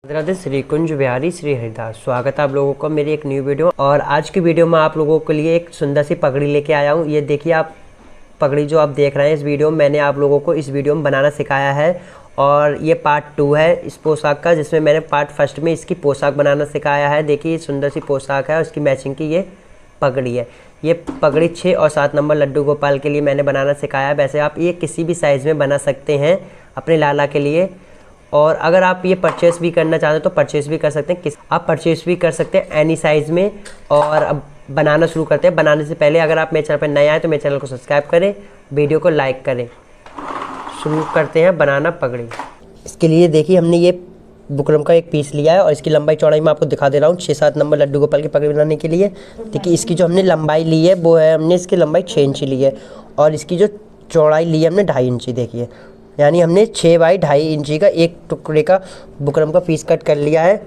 राधे श्री कुंज बिहारी श्री हरिदास। स्वागत है आप लोगों को मेरी एक न्यू वीडियो। और आज की वीडियो में आप लोगों के लिए एक सुंदर सी पगड़ी लेके आया हूँ। ये देखिए आप पगड़ी जो आप देख रहे हैं इस वीडियो में, मैंने आप लोगों को इस वीडियो में बनाना सिखाया है। और ये पार्ट 2 है इस पोशाक का, जिसमें मैंने पार्ट 1 में इसकी पोशाक बनाना सिखाया है। देखिए सुंदर सी पोशाक है और इसकी मैचिंग की ये पगड़ी है। ये पगड़ी 6 और 7 नंबर लड्डू गोपाल के लिए मैंने बनाना सिखाया है। वैसे आप ये किसी भी साइज़ में बना सकते हैं अपने लाला के लिए। और अगर आप ये परचेस भी करना चाहते हैं तो परचेस भी कर सकते हैं। आप परचेस भी कर सकते हैं एनी साइज़ में। और अब बनाना शुरू करते हैं। बनाने से पहले अगर आप मेरे चैनल पर नए आए तो मेरे चैनल को सब्सक्राइब करें, वीडियो को लाइक करें। शुरू करते हैं बनाना पगड़ी। इसके लिए देखिए हमने ये बुकरम का एक पीस लिया है और इसकी लंबाई चौड़ाई मैं आपको दिखा दे रहा हूँ। 6-7 नंबर लड्डू गोपाल की पगड़ी बनाने के लिए देखिए इसकी जो हमने लंबाई ली है वो है, हमने इसकी लंबाई 6 इंची ली है। और इसकी जो चौड़ाई ली है हमने 2.5 इंची। देखिए यानी हमने 6 बाई 2.5 इंची का एक टुकड़े का बुकरम का पीस कट कर लिया है।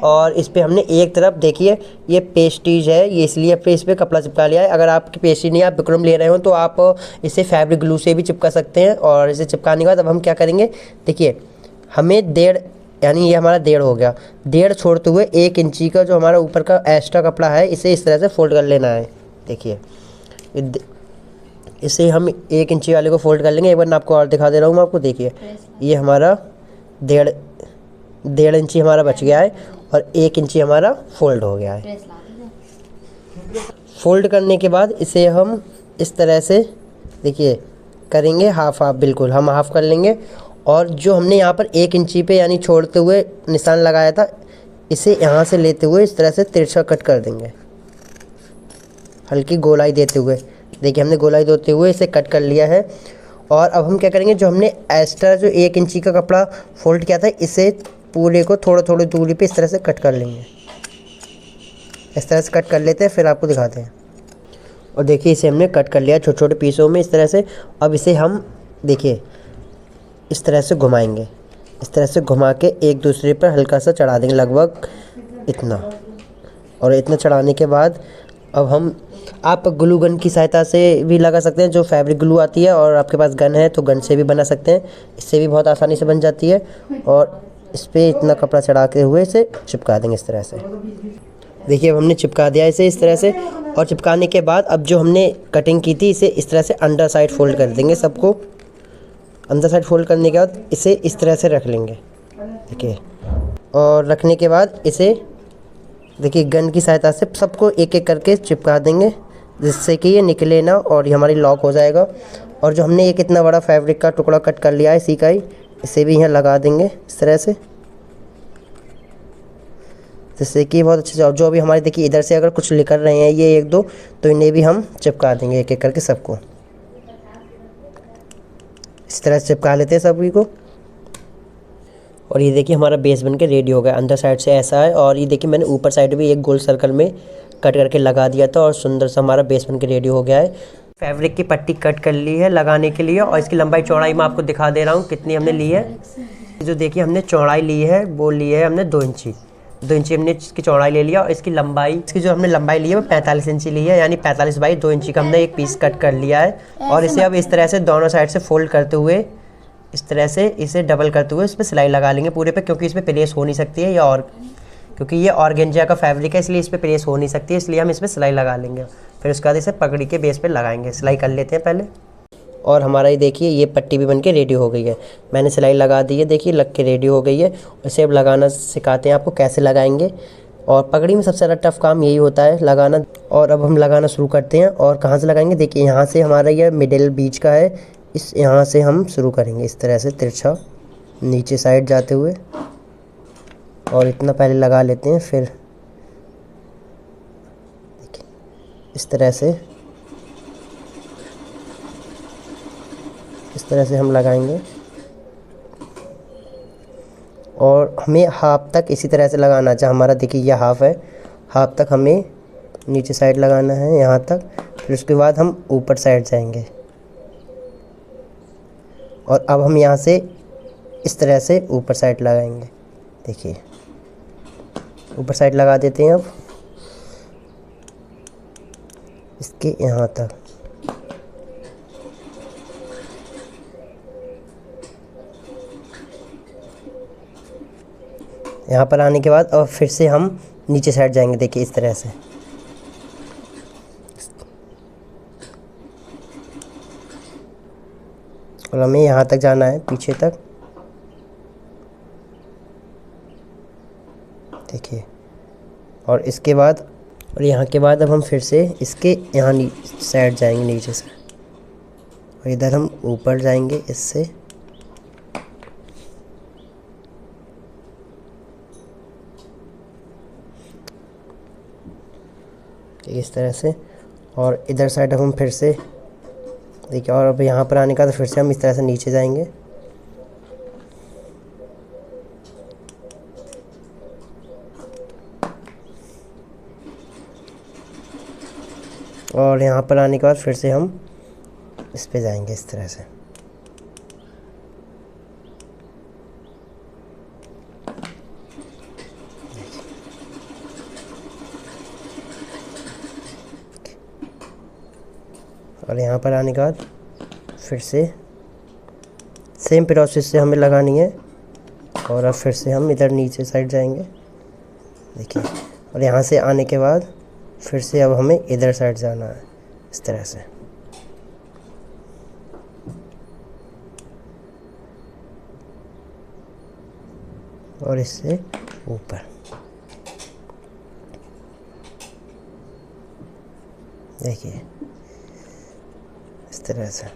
और इस पे हमने एक तरफ देखिए ये पेस्टीज है, ये इसलिए इस पर कपड़ा चिपका लिया है। अगर आपकी पेस्टी नहीं, आप बुकरम ले रहे हो तो आप इसे फैब्रिक ग्लू से भी चिपका सकते हैं। और इसे चिपकाने के बाद अब हम क्या करेंगे, देखिए हमें 1.5 यानी ये हमारा 1.5 हो गया। 1.5 छोड़ते हुए 1 इंची का जो हमारा ऊपर का एक्स्ट्रा कपड़ा है इसे इस तरह से फोल्ड कर लेना है। देखिए इसे हम 1 इंची वाले को फोल्ड कर लेंगे। एक बार मैं आपको और दिखा दे रहा हूँ मैं आपको। देखिए ये हमारा 1.5 इंची हमारा बच गया है और 1 इंची हमारा फोल्ड हो गया है। फोल्ड करने के बाद इसे हम इस तरह से देखिए करेंगे हाफ हाफ, बिल्कुल हम हाफ कर लेंगे। और जो हमने यहाँ पर 1 इंची पे यानी छोड़ते हुए निशान लगाया था इसे यहाँ से लेते हुए इस तरह से तिरछा कट कर देंगे, हल्की गोलाई देते हुए। देखिए हमने गोलाई देते हुए इसे कट कर लिया है। और अब हम क्या करेंगे, जो हमने एक्स्ट्रा जो 1 इंची का कपड़ा फोल्ड किया था इसे पूरे को थोड़ा थोड़ी दूरी पे इस तरह से कट कर लेंगे। इस तरह से कट कर लेते हैं, फिर आपको दिखाते हैं। और देखिए इसे हमने कट कर लिया छोटे छोटे पीसों में इस तरह से। अब इसे हम देखिए इस तरह से घुमाएंगे, इस तरह से घुमा के एक दूसरे पर हल्का सा चढ़ा देंगे, लगभग इतना। और इतना चढ़ाने के बाद अब हम आप ग्लू गन की सहायता से भी लगा सकते हैं, जो फैब्रिक ग्लू आती है। और आपके पास गन है तो गन से भी बना सकते हैं, इससे भी बहुत आसानी से बन जाती है। और इस पर इतना कपड़ा चढ़ा के हुए इसे चिपका देंगे इस तरह से। देखिए अब हमने चिपका दिया इसे इस तरह से। और चिपकाने के बाद अब जो हमने कटिंग की थी इसे इस तरह से अंडर साइड फोल्ड कर देंगे सबको। अंदर साइड फोल्ड करने के बाद इसे इस तरह से रख लेंगे। देखिए और रखने के बाद इसे देखिए गन की सहायता से सबको एक एक करके चिपका देंगे, जिससे कि ये निकले ना और ये हमारी लॉक हो जाएगा। और जो हमने एक इतना बड़ा फैब्रिक का टुकड़ा कट कर लिया है इसी का ही, इसे भी यहाँ लगा देंगे इस तरह से, जिससे कि बहुत अच्छे से। जो भी हमारे देखिए इधर से अगर कुछ निकल रहे हैं ये 1-2 तो इन्हें भी हम चिपका देंगे एक एक करके सबको। इस तरह से चिपका लेते हैं सभी को। और ये देखिए हमारा बेस बन के रेडी हो गया। अंदर साइड से ऐसा है और ये देखिए मैंने ऊपर साइड भी एक गोल सर्कल में कट करके लगा दिया था और सुंदर सा हमारा बेस बन के रेडी हो गया है। फैब्रिक की पट्टी कट कर ली है लगाने के लिए। और इसकी लंबाई चौड़ाई मैं आपको दिखा दे रहा हूँ कितनी हमने ली है। जो देखिए हमने चौड़ाई ली है वो ली है हमने 2 इंची। 2 इंची हमने इसकी चौड़ाई ले लिया। और इसकी लंबाई, इसकी जो हमने लंबाई ली है वो 45 इंची ली है, यानी 45 बाई 2 इंची का हमने एक पीस कट कर लिया है। और इसे अब इस तरह से दोनों साइड से फोल्ड करते हुए इस तरह से इसे डबल करते हुए इस पर सिलाई लगा लेंगे पूरे पे, क्योंकि इसमें प्रेस हो नहीं सकती है या और क्योंकि ये ऑर्गेंजा का फैब्रिक है इसलिए इस पर प्रेस हो नहीं सकती है, इसलिए हम इस पर सिलाई लगा लेंगे। फिर उसके बाद इसे पगड़ी के बेस पे लगाएंगे। सिलाई कर लेते हैं पहले। और हमारा ये देखिए ये पट्टी भी बन के रेडी हो गई है। मैंने सिलाई लगा दी है, देखिए लग के रेडी हो गई है। इसे अब लगाना सिखाते हैं आपको कैसे लगाएंगे। और पगड़ी में सबसे ज़्यादा टफ काम यही होता है लगाना। और अब हम लगाना शुरू करते हैं। और कहाँ से लगाएंगे, देखिए यहाँ से हमारा ये मिडिल बीच का है, इस यहाँ से हम शुरू करेंगे इस तरह से तिरछा नीचे साइड जाते हुए। और इतना पहले लगा लेते हैं, फिर देखिए इस तरह से हम लगाएंगे। और हमें हाफ तक इसी तरह से लगाना है। हमारा देखिए यह हाफ है, हाफ तक हमें नीचे साइड लगाना है यहाँ तक। फिर उसके बाद हम ऊपर साइड जाएंगे। और अब हम यहाँ से इस तरह से ऊपर साइड लगाएंगे। देखिए ऊपर साइड लगा देते हैं अब इसके यहाँ तक। यहाँ पर आने के बाद अब फिर से हम नीचे साइड जाएंगे, देखिए इस तरह से। और हमें यहाँ तक जाना है, पीछे तक, देखिए। और इसके बाद और यहाँ के बाद अब हम फिर से इसके यहाँ साइड जाएंगे नीचे से, और इधर हम ऊपर जाएंगे इससे। इस तरह से। और इधर साइड अब हम फिर से देखिए, और अब यहाँ पर आने का तो फिर से हम इस तरह से नीचे जाएंगे। और यहाँ पर आने के बाद फिर से हम इस पे जाएंगे इस तरह से। और यहाँ पर आने के बाद फिर से सेम प्रोसेस से हमें लगानी है। और अब फिर से हम इधर नीचे साइड जाएंगे, देखिए। और यहाँ से आने के बाद फिर से अब हमें इधर साइड जाना है इस तरह से। और इससे ऊपर, देखिए इस तरह से।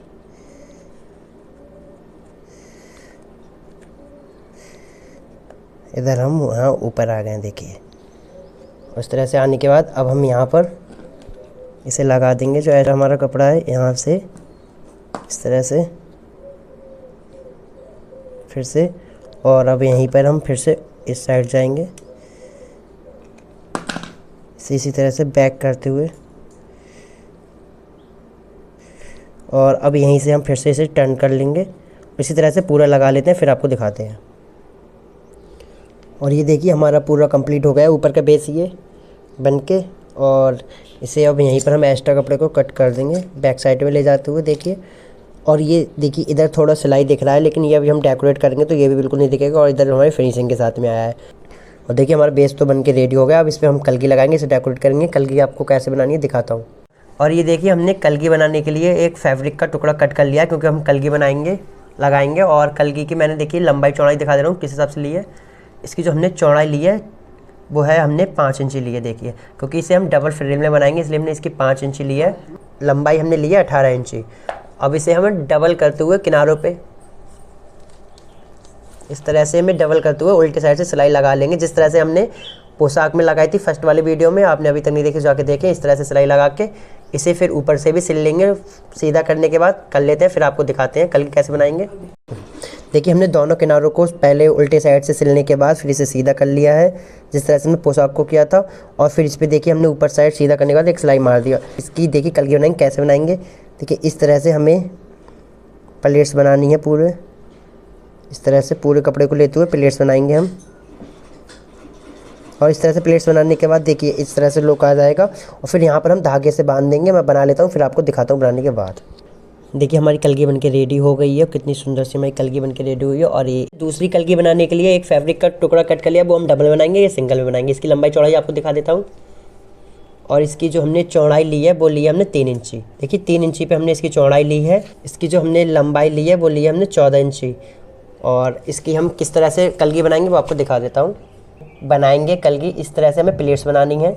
इधर हम वहाँ ऊपर आ गए, देखिए। उस तरह से आने के बाद अब हम यहाँ पर इसे लगा देंगे, जो ऐसा हमारा कपड़ा है, यहाँ से इस तरह से फिर से। और अब यहीं पर हम फिर से इस साइड जाएंगे, इसी तरह से बैक करते हुए। और अब यहीं से हम फिर से इसे टर्न कर लेंगे, इसी तरह से पूरा लगा लेते हैं, फिर आपको दिखाते हैं। और ये देखिए हमारा पूरा कंप्लीट हो गया, ऊपर का बेस ये बन के। और इसे अब यहीं पर हम एक्स्ट्रा कपड़े को कट कर देंगे बैक साइड में ले जाते हुए, देखिए। और ये देखिए इधर थोड़ा सिलाई दिख रहा है, लेकिन ये अभी हम डेकोरेट करेंगे तो ये भी बिल्कुल नहीं दिखेगा। और इधर हमारी फिनिशिंग के साथ में आया है। और देखिए हमारा बेस तो बन के रेडी हो गया। अब इस पर हम कलगी लगाएंगे, इसे डेकोरेट करेंगे। कलगी आपको कैसे बनानी है दिखाता हूँ। और ये देखिए हमने कलगी बनाने के लिए एक फैब्रिक का टुकड़ा कट कर लिया, क्योंकि हम कलगी लगाएंगे। और कलगी की मैंने देखिए लंबाई चौड़ाई दिखा दे रहा हूँ किस हिसाब से ली है। इसकी जो हमने चौड़ाई ली है वो है हमने 5 इंची ली है, देखिए। क्योंकि इसे हम डबल फ्रेम में बनाएंगे, इसलिए हमने इसकी 5 इंची ली है। लंबाई हमने ली है 18 इंची। अब इसे हमें डबल करते हुए किनारों पे इस तरह से हमें डबल करते हुए उल्टे साइड से सिलाई लगा लेंगे, जिस तरह से हमने पोशाक में लगाई थी फर्स्ट वाली वीडियो में। आपने अभी तक नहीं देखी, जाके देखें। इस तरह से सिलाई लगा के इसे फिर ऊपर से भी सिल लेंगे। सीधा करने के बाद कर लेते हैं, फिर आपको दिखाते हैं कलगी कैसे बनाएंगे। देखिए हमने दोनों किनारों को पहले उल्टे साइड से सिलने के बाद फिर इसे सीधा कर लिया है, जिस तरह से हमने पोशाक को किया था। और फिर इस पर देखिए हमने ऊपर साइड सीधा करने के बाद एक सिलाई मार दिया। इसकी देखिए कलगी बनाएंगे कैसे बनाएंगे। देखिए इस तरह से हमें प्लेट्स बनानी है, पूरे इस तरह से पूरे कपड़े को लेते हुए प्लेट्स बनाएंगे हम। और इस तरह से प्लेट्स बनाने के बाद देखिए इस तरह से लुक आ जाएगा। और फिर यहाँ पर हम धागे से बांध देंगे। मैं बना लेता हूँ, फिर आपको दिखाता हूँ बनाने के बाद। देखिए हमारी कलगी बनके रेडी हो गई है, कितनी सुंदर सी हमारी कलगी बनके रेडी हुई है। और ये दूसरी कलगी बनाने के लिए एक फैब्रिक का टुकड़ा कट कर लिया, वो हम डबल बनाएंगे या सिंगल में बनाएंगे। इसकी लंबाई चौड़ाई आपको दिखा देता हूँ। और इसकी जो हमने चौड़ाई ली है वो ली है हमने 3 इंची। देखिए 3 इंची पे हमने इसकी चौड़ाई ली है। इसकी जो हमने लंबाई ली है वो ली है हमने 14 इंची। और इसकी हम किस तरह से कलगी बनाएंगे वो आपको दिखा देता हूँ। बनाएंगे कलगी इस तरह से, हमें प्लेट्स बनानी है।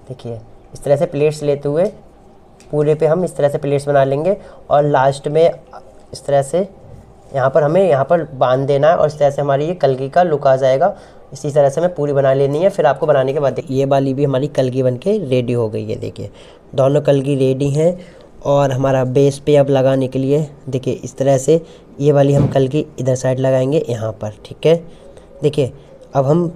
देखिए इस तरह से प्लेट्स लेते हुए पूरे पे हम इस तरह से प्लेट्स बना लेंगे। और लास्ट में इस तरह से यहाँ पर हमें यहाँ पर बांध देना है। और इस तरह से हमारी ये कलगी का लुक आ जाएगा। इसी तरह से हमें पूरी बना लेनी है। फिर आपको बनाने के बाद ये वाली भी हमारी कलगी बनके रेडी हो गई है। देखिए दोनों कलगी रेडी हैं। और हमारा बेस पे अब लगाने के लिए देखिए इस तरह से ये वाली हम कलगी इधर साइड लगाएंगे यहाँ पर, ठीक है। देखिए अब हम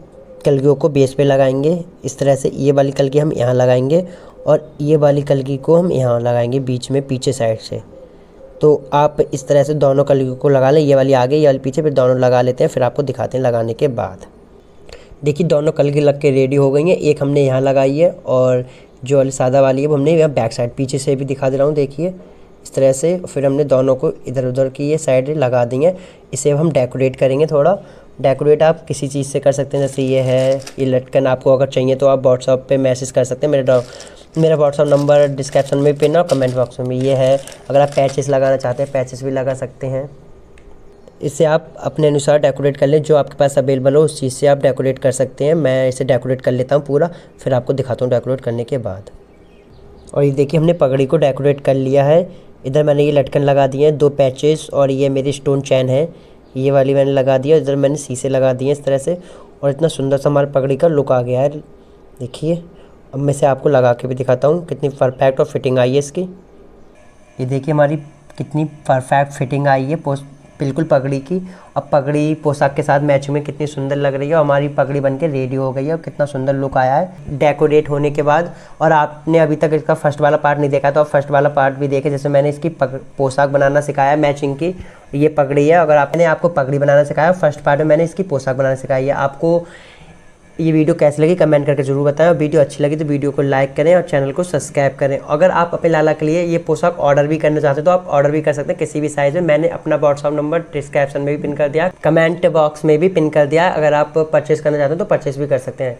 कलगियों को बेस पे लगाएंगे इस तरह से। ये वाली कलगी हम यहाँ लगाएंगे और ये वाली कलगी को हम यहाँ लगाएंगे बीच में, पीछे साइड से। तो आप इस तरह से दोनों कलगियों को लगा लें, ये वाली आगे ये वाली पीछे, फिर दोनों लगा लेते हैं। फिर आपको दिखाते हैं लगाने के बाद। देखिए दोनों कलगी लग के रेडी हो गई हैं। एक हमने यहाँ लगाई है और जो वाली सादा वाली है वो हमने यहाँ बैक साइड पीछे से भी दिखा दे रहा हूँ, देखिए इस तरह से। फिर हमने दोनों को इधर उधर की ये साइड लगा दी है। इसे अब हम डेकोरेट करेंगे थोड़ा। डेकोरेट आप किसी चीज़ से कर सकते हैं, जैसे ये है, ये लटकन आपको अगर चाहिए तो आप व्हाट्सएप पे मैसेज कर सकते हैं। मेरा व्हाट्सएप नंबर डिस्क्रिप्शन में पिन और कमेंट बॉक्स में ये है। अगर आप पैचेस लगाना चाहते हैं पैचेस भी लगा सकते हैं। इससे आप अपने अनुसार डेकोरेट कर लें, जो आपके पास अवेलेबल हो उस चीज़ से आप डेकोरेट कर सकते हैं। मैं इसे डेकोरेट कर लेता हूँ पूरा, फिर आपको दिखाता हूँ डेकोरेट करने के बाद। और ये देखिए हमने पगड़ी को डेकोरेट कर लिया है। इधर मैंने ये लटकन लगा दिए हैं, 2 पैचेस, और ये मेरी स्टोन चैन है, ये वाली मैंने लगा दिया। इधर मैंने शीशे लगा दिए इस तरह से, और इतना सुंदर सा हमारी पगड़ी का लुक आ गया है। देखिए अब मैं इसे आपको लगा के भी दिखाता हूँ कितनी परफेक्ट और फिटिंग आई है इसकी। ये देखिए हमारी कितनी परफेक्ट फिटिंग आई है बिल्कुल पगड़ी की। अब पगड़ी पोशाक के साथ मैच में कितनी सुंदर लग रही है। हमारी पगड़ी बनके रेडी हो गई है और कितना सुंदर लुक आया है डेकोरेट होने के बाद। और आपने अभी तक इसका फर्स्ट वाला पार्ट नहीं देखा तो आप फर्स्ट वाला पार्ट भी देखें, जैसे मैंने इसकी पोशाक बनाना सिखाया मैचिंग की। ये पगड़ी है, अगर आपने आपको पगड़ी बनाना सिखाया, फर्स्ट पार्ट में मैंने इसकी पोशाक बनाना सिखाई है। आपको ये वीडियो कैसी लगी कमेंट करके ज़रूर बताएं, और वीडियो अच्छी लगी तो वीडियो को लाइक करें और चैनल को सब्सक्राइब करें। अगर आप अपने लाला के लिए ये पोशाक ऑर्डर भी करना चाहते हैं तो आप ऑर्डर भी कर सकते हैं किसी भी साइज़ में। मैंने अपना व्हाट्सअप नंबर डिस्क्रिप्शन में भी पिन कर दिया, कमेंट बॉक्स में भी पिन कर दिया। अगर आप परचेस करना चाहते हैं तो परचेस भी कर सकते हैं।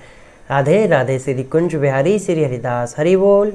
राधे राधे, श्री कुंज बिहारी श्री हरिदास, हरि बोल।